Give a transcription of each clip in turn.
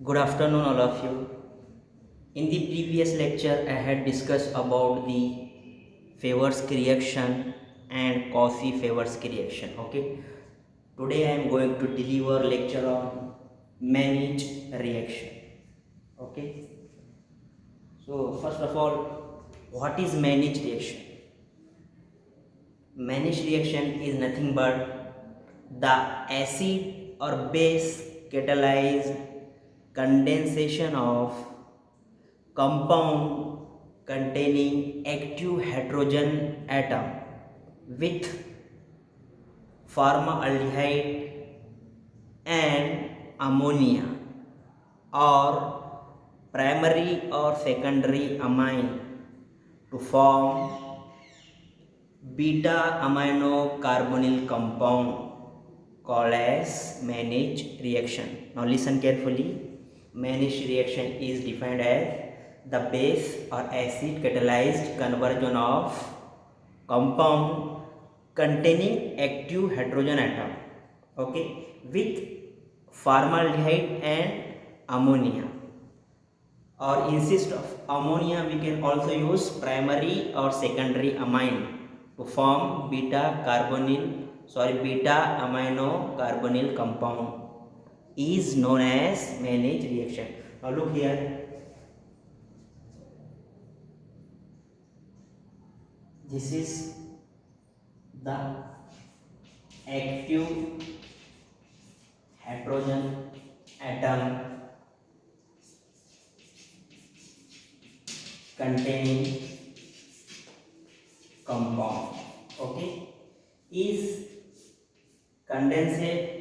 Good afternoon, all of you. In the previous lecture, I had discussed about the Favors reaction and coffee Favors reaction. Okay. Today I am going to deliver lecture on managed reaction. Okay. So first of all, what is managed reaction? Managed reaction is nothing but the acid or base catalyzed condensation of compound containing active hydrogen atom with formaldehyde and ammonia or primary or secondary amine to form beta amino carbonyl compound called as managed reaction. Now listen carefully. Managed reaction is defined as the base or acid catalyzed conversion of compound containing active hydrogen atom, okay, with formaldehyde and ammonia, or instead of ammonia we can also use primary or secondary amine to form beta amino carbonyl compound is known as managed reaction. Now look here, this is the active hydrogen atom containing compound, okay, is condensed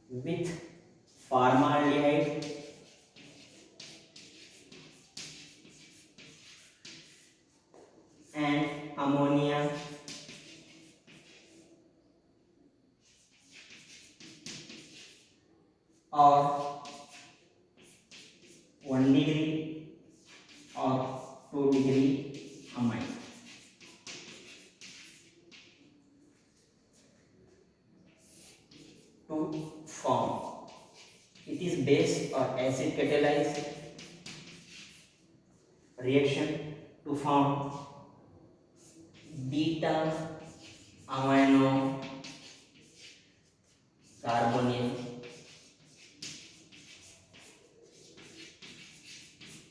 with formaldehyde and ammonia or 1 degree or 2 degree amine to form. It is base or acid catalyzed reaction to form beta amino carbonyl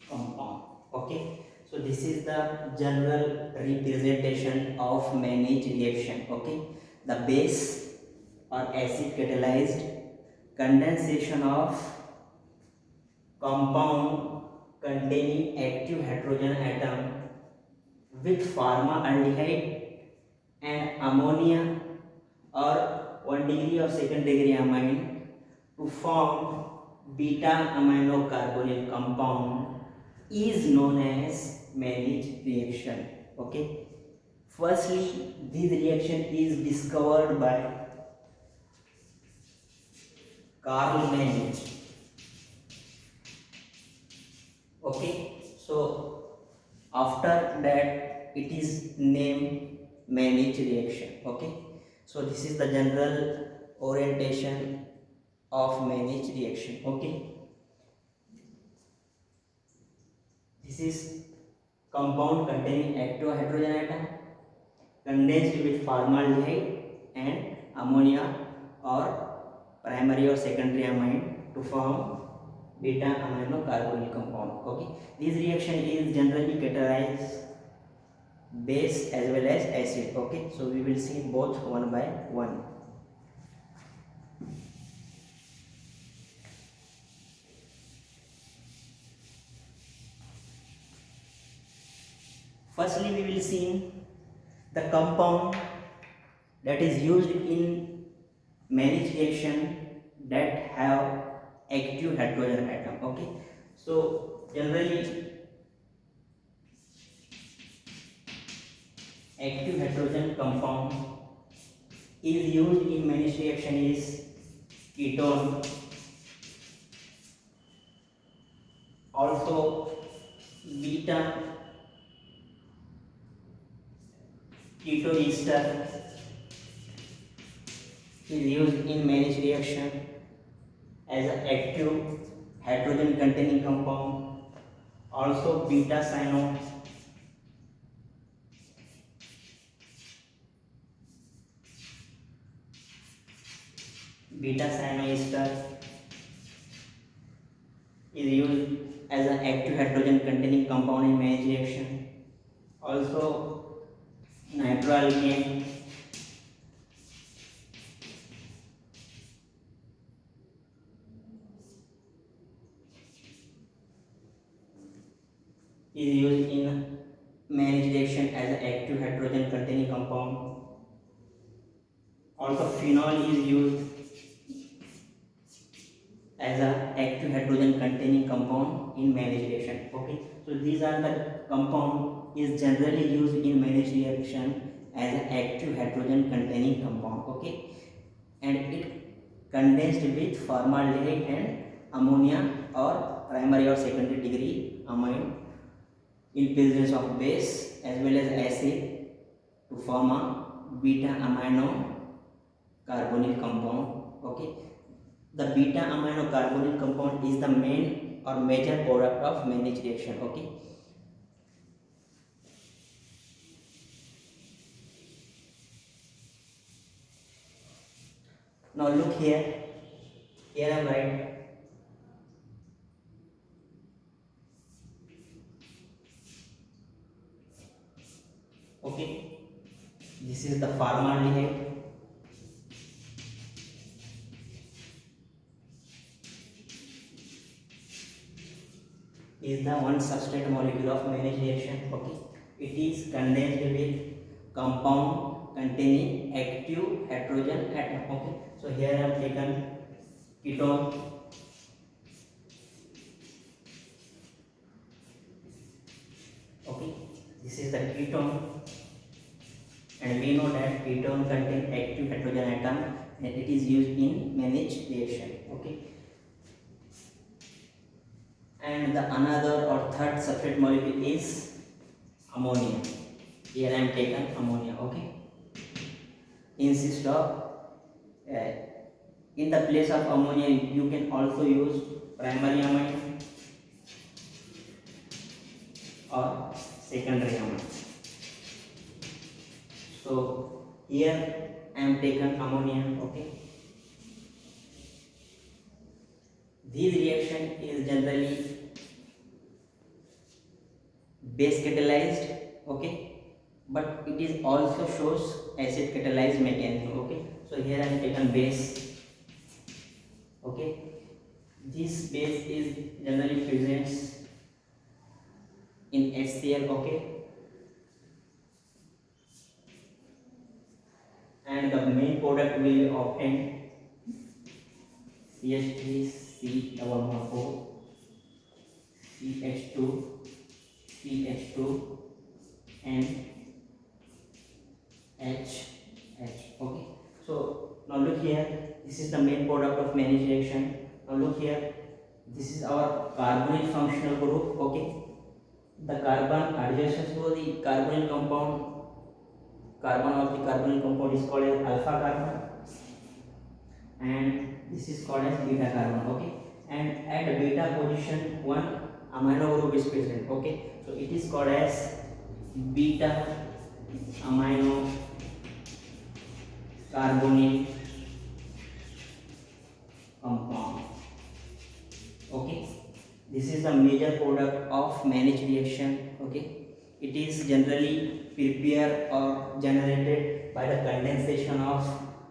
compound. Okay, so this is the general representation of managed reaction. Okay, the base or acid catalyzed condensation of compound containing active hydrogen atom with formaldehyde and ammonia or 1 degree or second degree amine to form beta amino carbonyl compound is known as managed reaction. Okay, firstly this reaction is discovered by Carl Manage. Okay, so after that it is named managed reaction. Okay, so this is the general orientation of managed reaction. Okay, this is compound containing active hydrogen atom condensed with formaldehyde and ammonia or primary or secondary amine to form beta amino carbonyl compound. Okay, this reaction is generally catalyzed base as well as acid. Okay, so we will see both one by one. Firstly we will see the compound that is used in managed reaction that have active hydrogen atom. Okay, so generally active hydrogen compound is used in managed reaction is ketone, also beta ketoester is used in managed reaction as an active hydrogen containing compound. Also beta cyanoester is used as an active hydrogen containing compound in many reaction. Also nitroalkane is used in many reaction as an active hydrogen containing compound. Also phenol is used as a active hydrogen containing compound in marriage reaction. Okay, so these are the compound is generally used in marriage reaction as an active hydrogen containing compound. Okay, and it condensed with formaldehyde and ammonia or primary or secondary degree amine in presence of base as well as acid to form a beta amino carbonyl compound. Okay, the beta amino carbonyl compound is the main or major product of Mannich reaction. Okay, now look here. Here I am write okay. This is the formaldehyde. Is the one substrate molecule of Mannich reaction. Okay, it is condensed with compound containing active hydrogen atom. Okay, so here I have taken ketone. Okay, this is the ketone, and we know that ketone contains active hydrogen atom and it is used in Mannich reaction. Okay, and the another or third substrate molecule is ammonia. Here I am taken ammonia. Okay, instead of in the place of ammonia you can also use primary amine or secondary amine. So here I am taken ammonia. Okay, this reaction is generally base catalyzed. Okay, but it is also shows acid catalyzed mechanism. Okay, so here I am taken base. Okay, this base is generally presents in HCl. Okay, and the main product will be obtained CH3C4 CH2 CH2 and H. Okay, so now look here, this is the main product of Mannich reaction. Now look here, this is our carbonyl functional group. Okay, the carbon adjacent to the carbonyl compound, carbon of the carbonyl compound is called as alpha carbon and this is called as beta carbon. Okay, and at beta position one amino group is present. Okay, so it is called as beta amino carbonyl compound. Okay, this is the major product of Mannich reaction. Okay, it is generally prepared or generated by the condensation of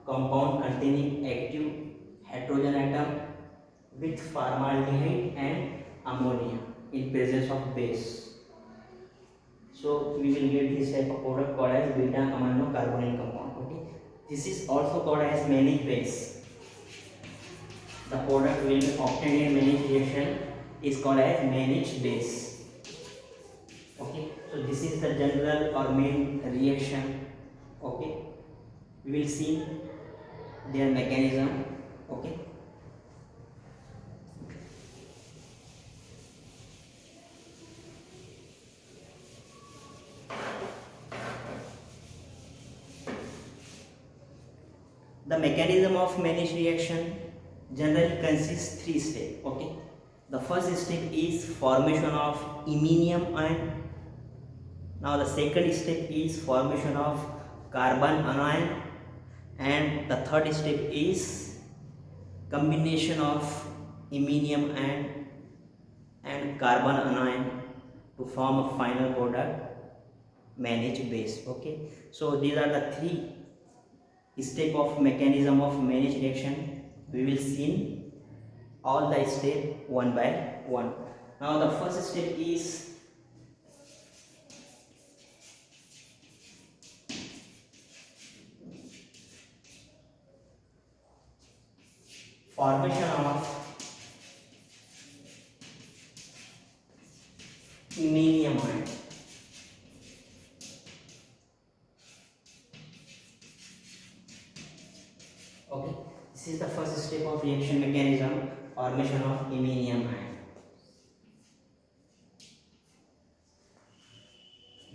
compound containing active hydrogen atom with formaldehyde and ammonia in presence of base. So we will get this type of product called as beta amino carbonyl compound. Okay, this is also called as Mannich base. The product will be obtained in Mannich reaction is called as Mannich base. Okay, so this is the general or main reaction. Okay, we will see their mechanism. Okay, the mechanism of Mannich reaction. generally consists three steps. Okay, the first step is formation of iminium ion. Now the second step is formation of carbon anion, and the third step is combination of iminium and carbon anion to form a final product managed base. Okay, so these are the three step of mechanism of managed reaction. We will see all the step one by one. Now the first step is formation of iminium ion. Okay, this is the first step of reaction mechanism, formation of iminium ion.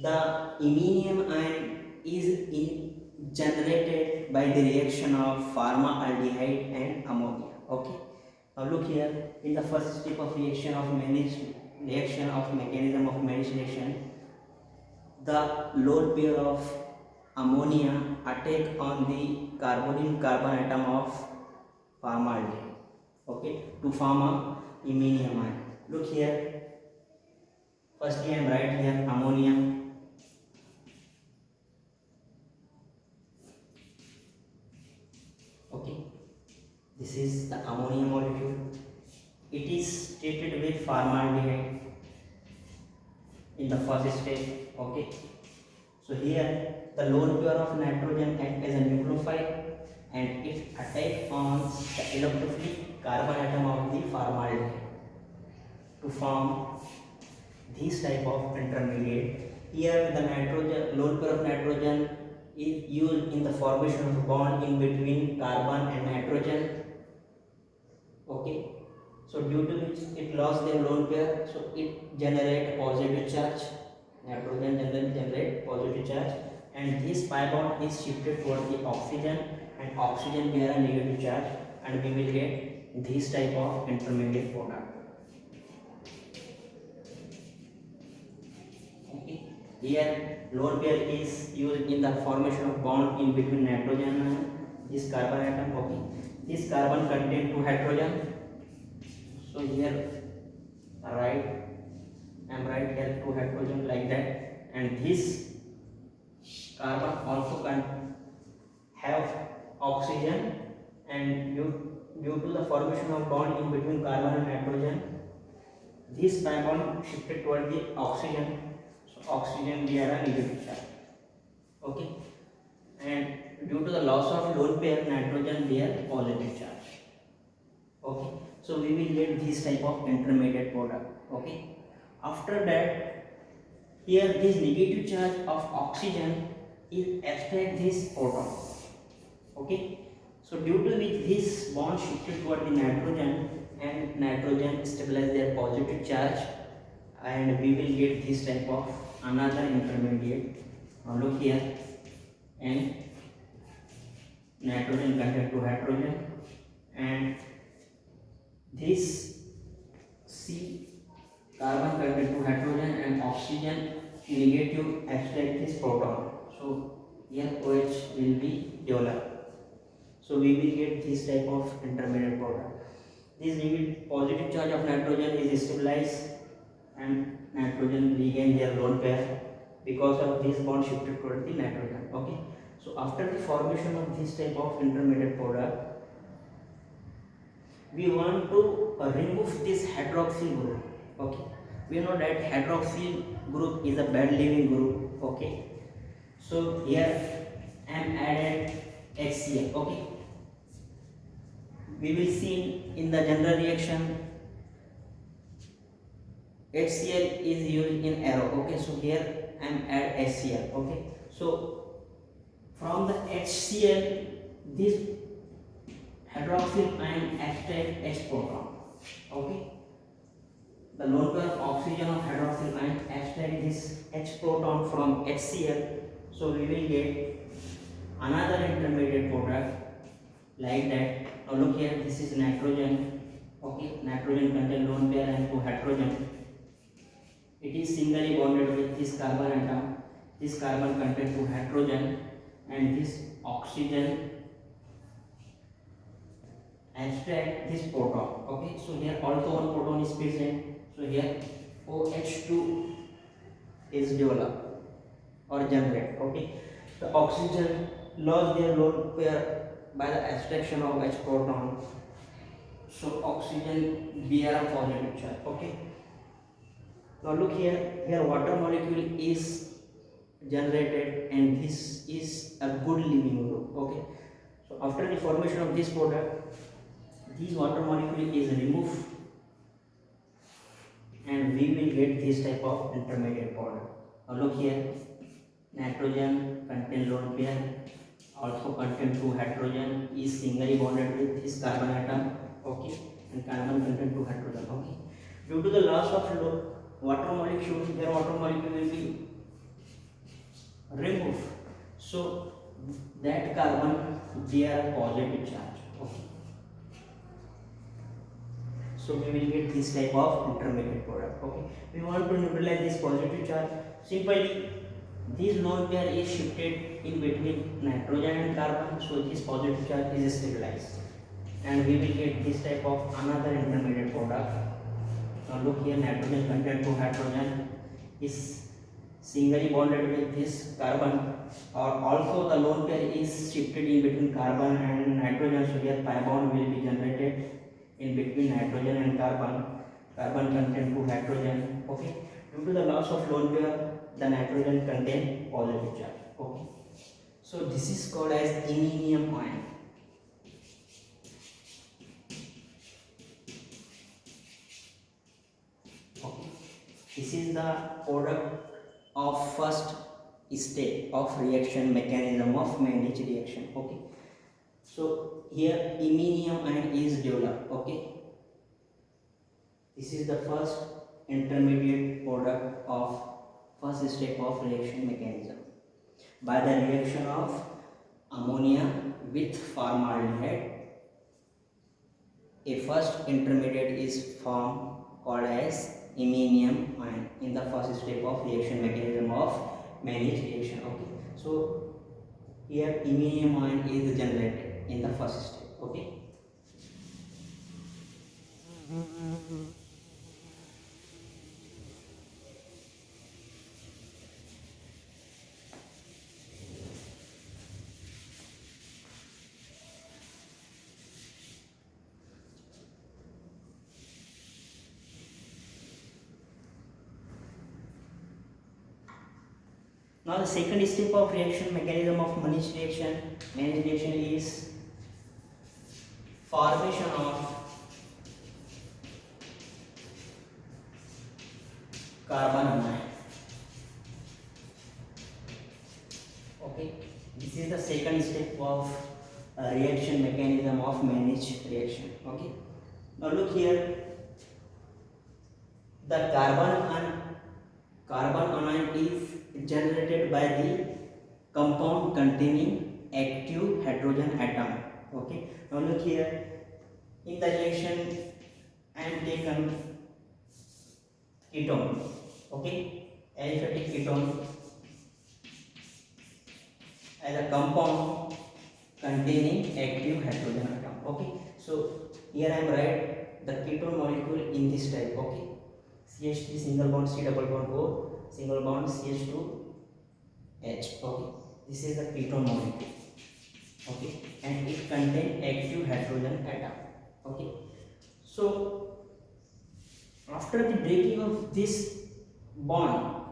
The iminium ion is generated by the reaction of formaldehyde and ammonia. Okay, now look here, in the first step of reaction of mechanism of managed reaction, the lone pair of ammonia attack on the carbonyl carbon atom of formaldehyde, okay, to form a iminium ion. Look here, firstly I am write here ammonia. Okay, this is the ammonia molecule. It is treated with formaldehyde in the first step. Okay, so here the lone pair of nitrogen act as a nucleophile and it attack on the electrophilic carbon atom of the formaldehyde to form this type of intermediate. Here the nitrogen, lone pair of nitrogen is used in the formation of a bond in between carbon and nitrogen. Okay, so due to which it lost their lone pair, so it generate a positive charge. Nitrogen generate positive charge, and this pi bond is shifted towards the oxygen, and oxygen bear a negative charge, and we will get this type of intermediate product. Okay, here lone pair is used in the formation of bond in between nitrogen and this carbon atom. Okay, this carbon contain two hydrogen. So here I am right here two hydrogen like that, and this carbon also can have oxygen, and due to the formation of bond in between carbon and nitrogen, this pi bond shifted toward the oxygen, so oxygen bear a negative charge. Okay, and due to the loss of lone pair, nitrogen bear positive charge. Okay, so we will get this type of intermediate product. Okay, after that, here this negative charge of oxygen is abstract this proton. Okay, so due to which this bond shifted toward the nitrogen, and nitrogen stabilize their positive charge, and we will get this type of another intermediate. Now look here, and nitrogen contain two hydrogen, and this C carbon contain two hydrogen, and oxygen negative abstract this proton. So here OH will be developed. So we will get this type of intermediate product. This negative positive charge of nitrogen is stabilized, and nitrogen regain their lone pair because of this bond shifted toward the nitrogen. Okay. So after the formation of this type of intermediate product, we want to remove this hydroxyl group. Okay, we know that hydroxyl group is a bad leaving group. Okay, so here I am added HCl. Okay, we will see in the general reaction HCl is used in arrow. Okay, so here I am add HCl. Okay, so from the HCl, this hydroxyl ion extract H proton. Okay, the lone pair of oxygen of hydroxyl ion extract this H proton from HCl. So we will get another intermediate product like that. Now look here, this is nitrogen. Okay, nitrogen contain lone pair and two hydrogen. It is singly bonded with this carbon atom. This carbon contains two hydrogen and this oxygen abstract this proton. Okay, so here also one proton is present. So here OH2 is developed or generated. Okay, the oxygen lost their lone pair by the abstraction of H proton. So oxygen bear a positive charge. Okay. Now look here. Here water molecule is generated, and this is a good living group. Okay. So after the formation of this product, this water molecule is removed, and we will get this type of intermediate product. Now look here. Nitrogen contain lone pair, also contain two hydrogen, is singly bonded with this carbon atom. Okay, and carbon contain two hydrogen. Okay, due to the loss of water molecule, their water molecule will be removed. So that carbon bear positive charge. Okay, so we will get this type of intermediate product. Okay, we want to neutralize this positive charge. Simply this lone pair is shifted in between nitrogen and carbon, so this positive charge is stabilized, and we will get this type of another intermediate product. Now look here, nitrogen contain two hydrogen, is singly bonded with this carbon, or also the lone pair is shifted in between carbon and nitrogen, so here pi bond will be generated in between nitrogen and carbon. Carbon contain two hydrogen. Okay, due to the loss of lone pair, the nitrogen contain positive charge. Okay, so this is called as iminium ion. Okay, this is the product of first step of reaction mechanism of Mannich reaction. Okay, so here iminium ion is developed. Okay, this is the first intermediate product of first step of reaction mechanism. By the reaction of ammonia with formaldehyde, a first intermediate is formed called as iminium ion in the first step of reaction mechanism of Mannich reaction. Okay, so here iminium ion is generated in the first step. Okay. Now the second step of reaction mechanism of Mannich reaction is formation of carbon anion. Okay, this is the second step of reaction mechanism of Mannich reaction. Okay, now look here, the carbon anion is generated by the compound containing active hydrogen atom. Okay, now look here, in the reaction I am taken ketone. Okay, aliphatic ketone as a compound containing active hydrogen atom. Okay, so here I am write the ketone molecule in this type. Okay, CH3 single bond C double bond O single bond CH2 H. Okay, this is the ketone molecule. Okay, and it contains active hydrogen atom. Okay, so after the breaking of this bond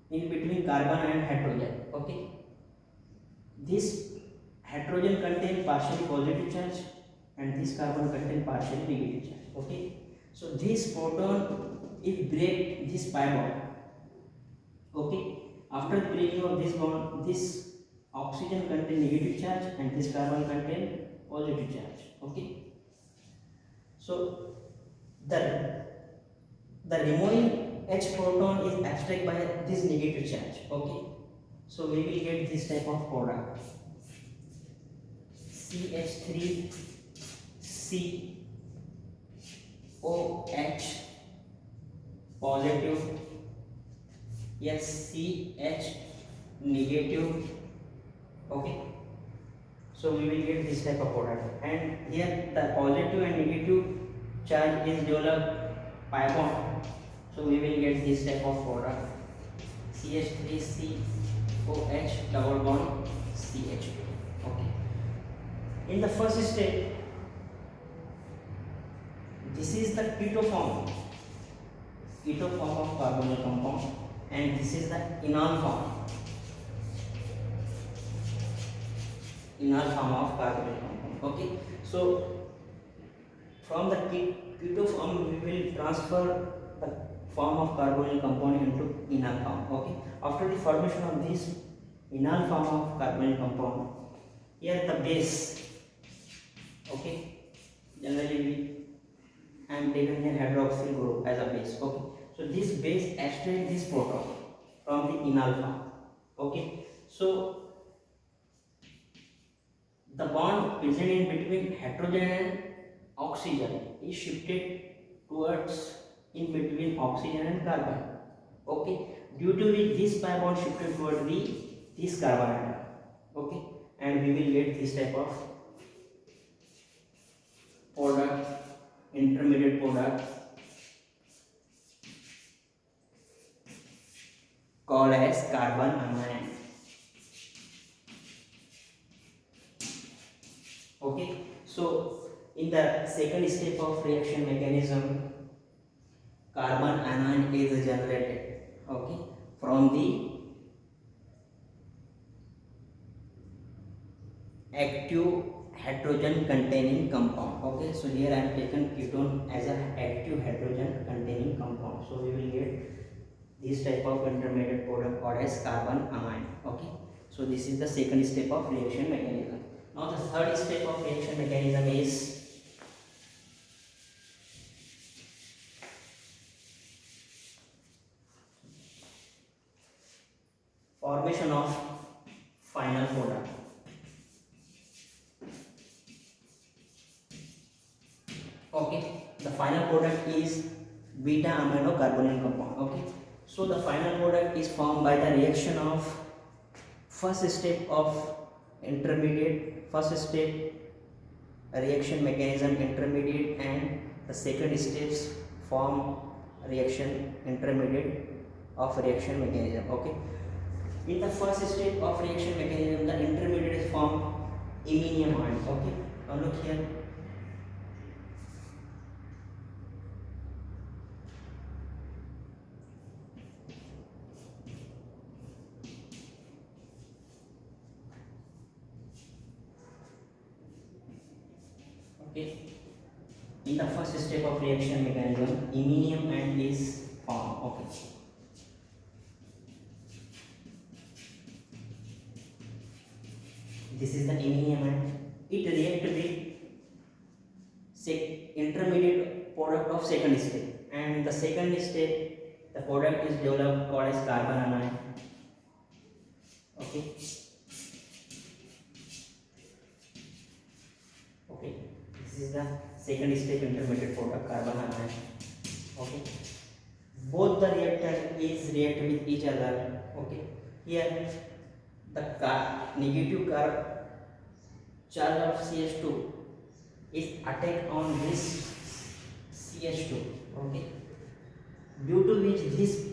in between carbon and hydrogen, okay, this hydrogen contain partially positive charge and this carbon contain partially negative charge. Okay, so this proton if break this pi bond, okay, after the breaking of this bond, this oxygen contain negative charge and this carbon contain positive charge. Okay, so the removing H proton is abstract by this negative charge. Okay, so we will get this type of product CH3COH positive, yes, CH negative. Okay, so we will get this type of product, and here the positive and negative charge is developed pi bond, so we will get this type of product CH3COH double bond CH2. Okay, in the first step, this is the keto form of carbonyl compound, and this is the enol form of carbonyl compound. Okay, so from the keto form we will transfer the form of carbonyl compound into enol form. Okay, after the formation of this enol form of carbonyl compound, here the base, okay, generally I am taking here hydroxyl group as a base. Okay, so this base extract this proton from the enol form. Okay, so the bond present in between hydrogen and oxygen is shifted towards in between oxygen and carbon. Okay, due to which this pi bond shifted toward this carbon atom. Okay, and we will get this type of product, intermediate product called as carbon anion. Okay, so in the second step of reaction mechanism, carbon anion is generated, okay, from the active hydrogen containing compound. Okay, so here I am taken ketone as an active hydrogen containing compound, so we will get this type of intermediate product called as carbon anion. Okay, so this is the second step of reaction mechanism. Now the third step of reaction mechanism is formation of final product. Okay, the final product is beta amino carbonyl compound. Okay, so the final product is formed by the reaction of first step reaction mechanism intermediate, and the second steps form reaction intermediate of reaction mechanism. Okay, in the first step of reaction mechanism, the intermediate form iminium ion. Okay, now look here. Okay, in the first step of reaction mechanism, iminium ion is formed. Okay, this is the iminium ion. It reacts with intermediate product of second step, and the second step the product is developed called as carbon anion. Okay, okay, this is the second step intermediate product carbon anion. Okay, both the reactor is react with each other. Okay, here the negative charge of CH2 is attacked on this CH2. Okay, due to which this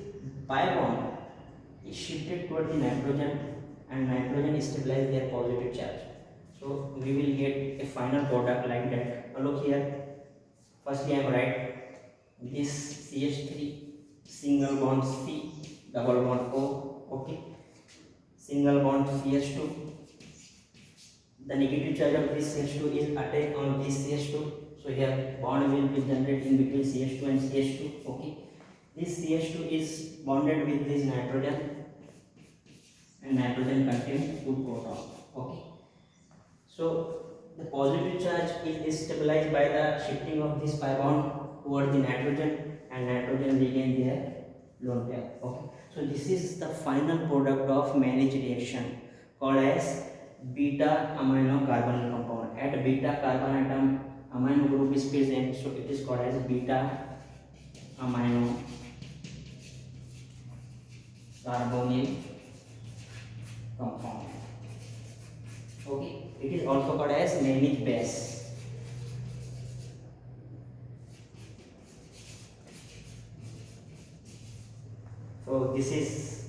pi bond is shifted toward the nitrogen, and nitrogen stabilize their positive charge. So we will get a final product like that. Now look here. Firstly, I am write this CH3 single bond C double bond O. Okay, single bond CH2. The negative charge of this CH2 is attacked on this CH2. So here bond will be generated in between CH2 and CH2. Okay, this CH2 is bonded with this nitrogen, and nitrogen contains 2 protons. Okay, so the positive charge is stabilized by the shifting of this pi bond towards the nitrogen, and nitrogen regain their lone pair. Okay, so this is the final product of managed reaction called as beta amino carbonyl compound. At beta carbon atom amino group is present, so it is called as beta amino carbonyl compound. Okay, it is also called as manganese base. So this is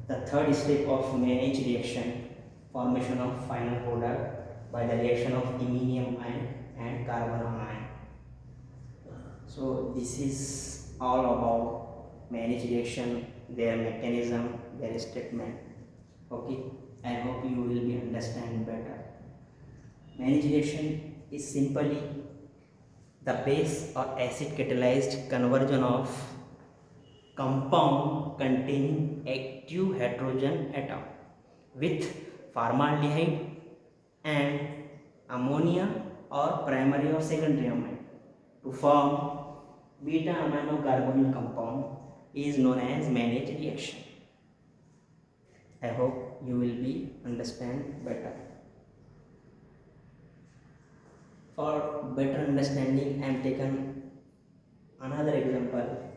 the third step of manganese reaction, formation of final product by the reaction of iminium ion and carbon ion. So this is all about manganese reaction, their mechanism, their statement. Okay, I hope you will be understand better. Manganese reaction is simply the base or acid catalyzed conversion of compound containing active hydrogen atom with formaldehyde and ammonia or primary or secondary amine to form beta amino carbonyl compound is known as manganese reaction. I hope you will be understand better. For better understanding, I am taken another example.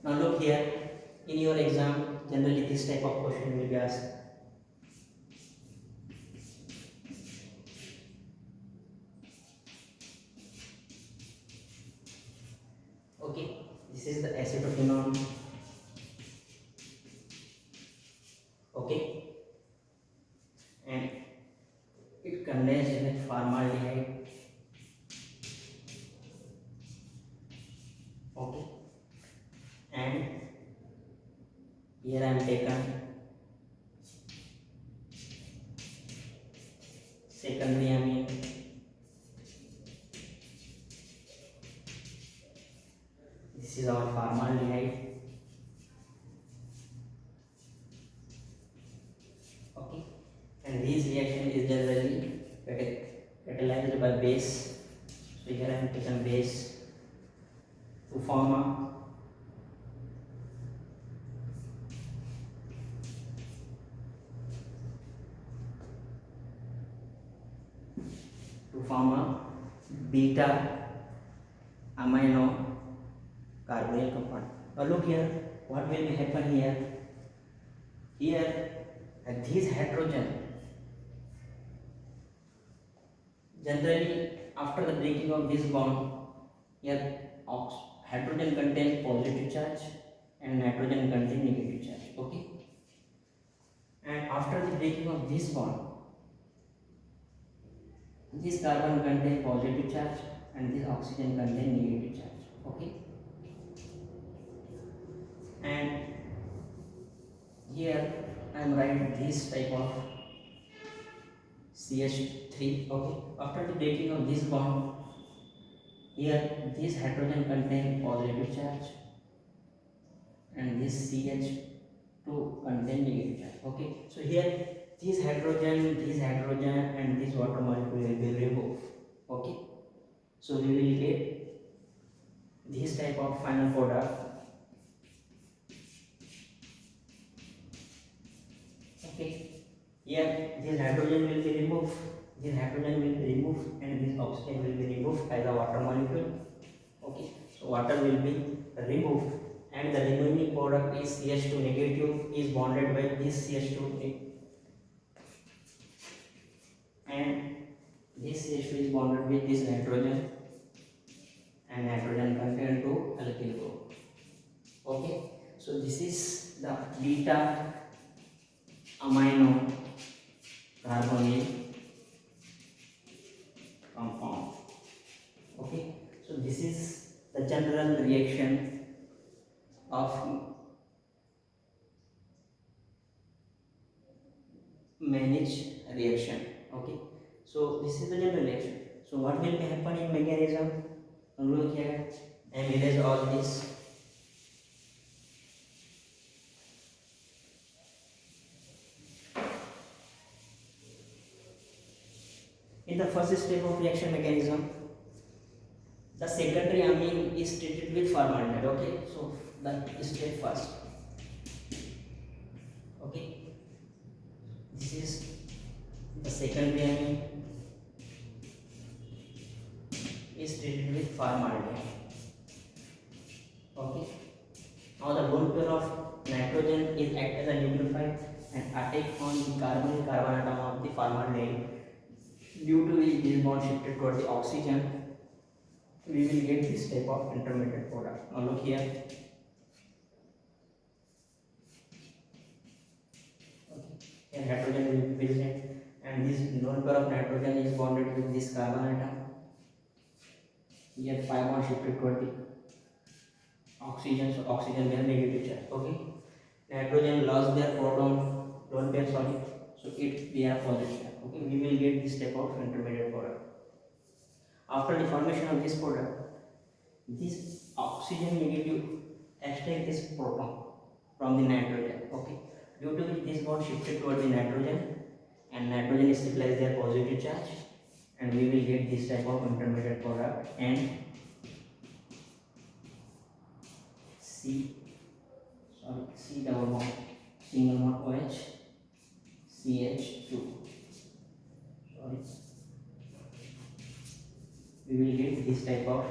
Now look here, in your exam generally this type of question will be asked. Okay, this is the acetophenone. Okay, and it contains with formaldehyde. Okay, and here I am taken secondary amine. This is our formaldehyde. Okay, and this reaction is generally catalyzed by base. So here I am taken base to form a beta amino carbonyl compound. Now look here, what will be happen here? Here this hydrogen, generally after the breaking of this bond, here hydrogen contain positive charge and nitrogen contain negative charge. Okay, and after the breaking of this bond, this carbon contain positive charge and this oxygen contain negative charge. Okay, and here I am writing this type of CH3. Okay, after the breaking of this bond, here this hydrogen contain positive charge and this CH2 contain negative charge. Okay, so here this hydrogen and this water molecule will be removed. Okay, so we will get this type of final product. Okay, here this hydrogen will be removed, and this oxygen will be removed as a water molecule. Okay, so water will be removed and the remaining product is CH2 negative is bonded by this CH2 and this CH2 is bonded with this nitrogen and nitrogen contain to alkyl group. Okay, so this is the beta amino carbonyl compound. Okay, so this is the general reaction of manganese reaction. Okay, so this is the general reaction. So what will be happen in mechanism? Look here, I erase all this. In the first step of reaction mechanism, The secondary amine is treated with formaldehyde. Okay, so the step first. Okay, this is the secondary amine is treated with formaldehyde. Okay, now the lone pair of nitrogen is act as a nucleophile and attack on the carbon atom of the formaldehyde, due to which this bond shifted towards the oxygen. We will get this type of intermediate product. Now look here. Okay. Here nitrogen will be present, and this lone pair of nitrogen is bonded with this carbon atom. Here pi bond shifted toward the oxygen, so oxygen will negative charge. Okay. Nitrogen lost their proton, lone pair, sorry, so it they are positive. Okay, we will get this type of intermediate product. After the formation of this product, this oxygen negative extract this proton from the nitrogen. Okay, due to which this bond shifted toward the nitrogen, and nitrogen stabilize their positive charge, and we will get this type of intermediate product, and C double bond, single bond OH, CH2. Sorry, we will get this type of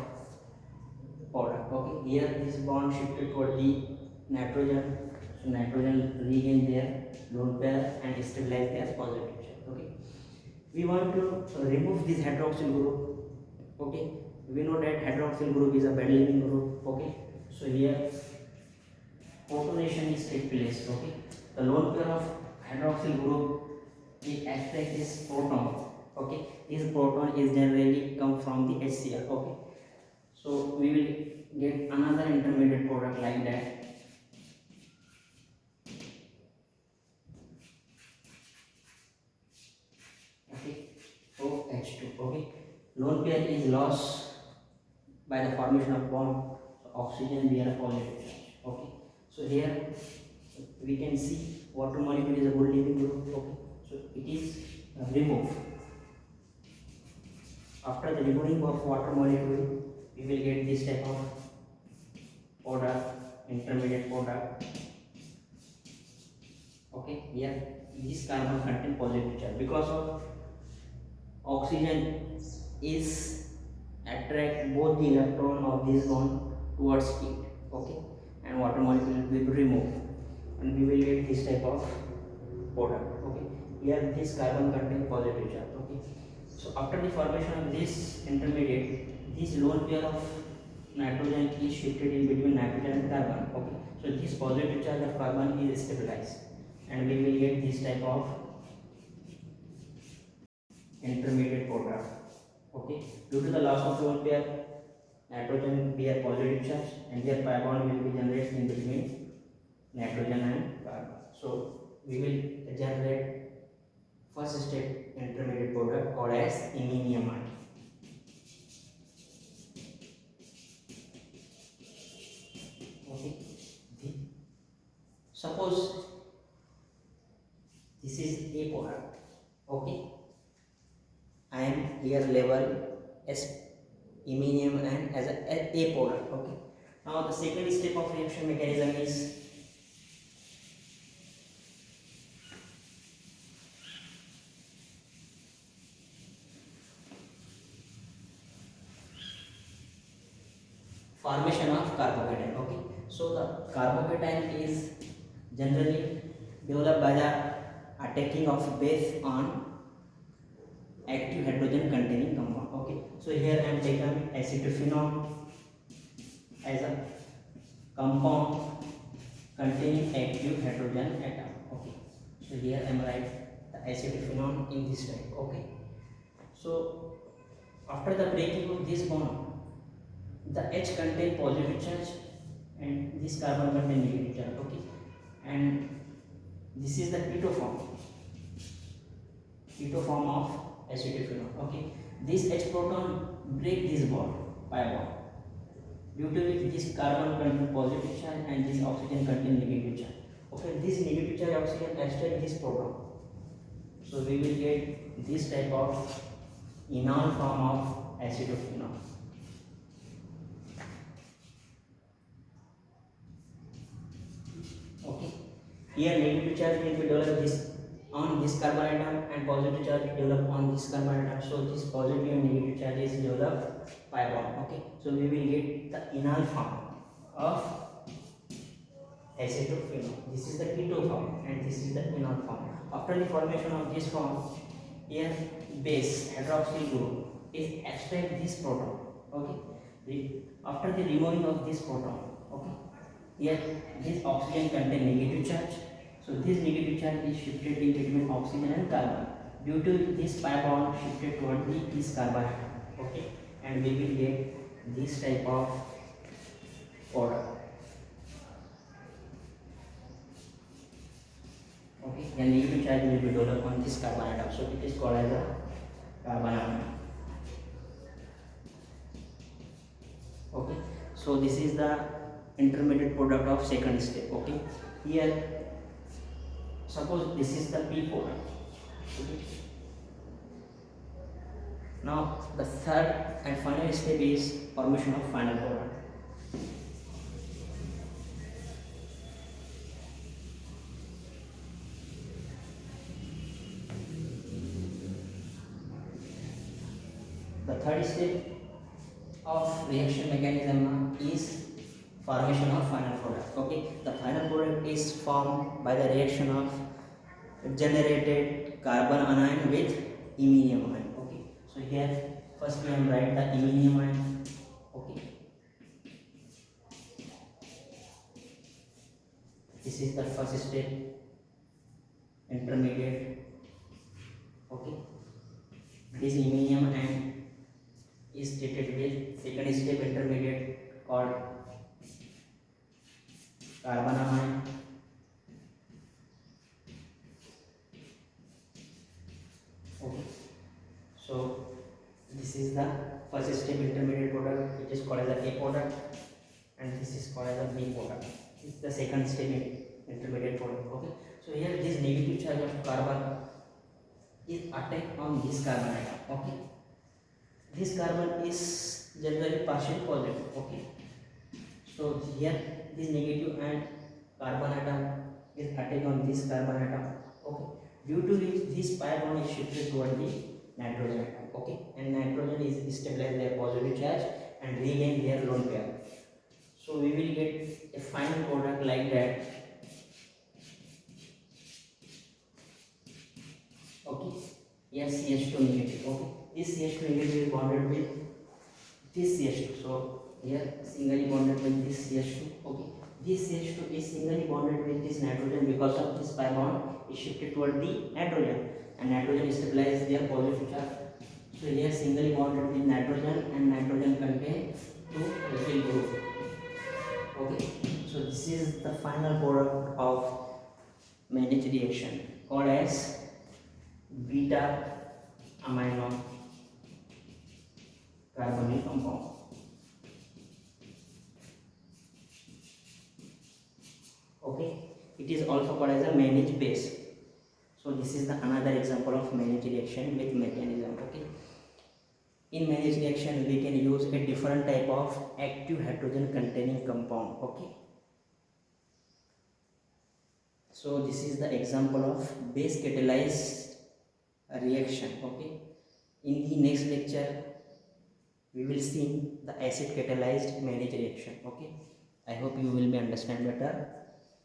product. Okay, here this bond shifted toward the nitrogen, so nitrogen regain their lone pair and stabilize their positive charge. Okay, we want to remove this hydroxyl group. Okay, we know that hydroxyl group is a bad leaving group. Okay, so here protonation is take place. Okay, the lone pair of hydroxyl group will extract this proton. Okay, this proton is generally come from the HCl. Okay, so we will get another intermediate product like that. Okay, OH2. Okay, lone pair is lost by the formation of bond, so oxygen bear a positive charge. Okay, so here we can see water molecule is a good leaving group. Okay, so it is removed. After the removing of water molecule, we will get this type of product, intermediate product. Okay, here this carbon contain positive charge because of oxygen is attract both the electron of this bond towards it. Okay, and water molecule will be removed, and we will get this type of product. Okay, here this carbon contain positive charge. Okay, so after the formation of this intermediate, this lone pair of nitrogen is shifted in between nitrogen and carbon. Okay, so this positive charge of carbon is stabilized, and we will get this type of intermediate product. Okay, due to the loss of lone pair, nitrogen bear positive charge, and their pi bond will be generated in between nitrogen and carbon. So we will generate first step intermediate product called as iminiamide. Okay, suppose this is a product. Okay, I am here label as iminium and as a product. Okay, now the second step of reaction mechanism is formation of carbocation. Okay, so the carbocation is generally developed by the attacking of base on active hydrogen containing compound. Okay, so here I am taken acetophenone as a compound containing active hydrogen atom. Okay, so here I am write the acetophenone in this type. Okay, so after the breaking of this bond, the H contain positive charge and this carbon contain negative charge. Okay, and this is the keto form of acetophenone. Okay, this H proton break this bond, pi bond, due to which this carbon contain positive charge and this oxygen contain negative charge. Okay, this negative charge oxygen extract this proton, so we will get this type of enol form of acetophenone. Here negative charge will be developed this on this carbon atom and positive charge developed on this carbon atom. So this positive and negative charge is developed pi bond. Okay, so we will get the enol form of acetophenol. This is the keto form and this is the enol form. After the formation of this form, here base hydroxyl group is extract this proton. Okay, after the removing of this proton, okay, here this oxygen contain negative charge. So this negative charge is shifted in between oxygen and carbon. Due to this pi bond shifted toward this carbon atom. Okay, and we will get this type of product. Okay, the negative charge will be developed on this carbon atom. So it is called as a carbon atom. Okay, so this is the intermediate product of second step. Okay, here suppose this is the P product. Okay. Now the third and final step is formation of final product. The third step of reaction mechanism is formation of final product. Okay, the final product is formed by the reaction of generated carbon anion with iminium ion. Okay, so here first we am write the iminium ion. Okay, this is the first step, intermediate. Okay, this iminium ion is treated with second step, intermediate, called carbon anion. Okay, so this is the first step, intermediate product. It is called as the A product, and this is called as the B product. This is the second step, intermediate product. Okay, so here this negative charge of carbon is attacked on this carbon atom. Okay, this carbon is generally partially positive. Okay, so here this negative and carbon atom is attacked on this carbon atom. Okay, due to which this pi bond is shifted toward the nitrogen atom. Okay, and nitrogen is stabilized their positive charge and regain their lone pair. So we will get a final product like that. Okay, yes, CH2 negative. Okay, this CH2 negative is bonded with this CH2. So here singly bonded with this CH2. Okay, this CH2 is singly bonded with this nitrogen because of this pi bond is shifted toward the nitrogen, and nitrogen stabilizes their positive charge. So here singly bonded with nitrogen, and nitrogen contain two alkyl group. Okay, so this is the final product of Mannich reaction called as beta amino carbonyl compound. Okay, it is also called as a Mannich base. So this is the another example of Mannich reaction with mechanism. Okay, in Mannich reaction we can use a different type of active hydrogen containing compound. Okay, so this is the example of base catalyzed reaction. Okay, in the next lecture we will see the acid catalyzed Mannich reaction. Okay, I hope you will be understand better.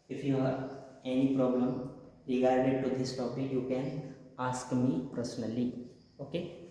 If you have any problem regarding to this topic, you can ask me personally. Okay.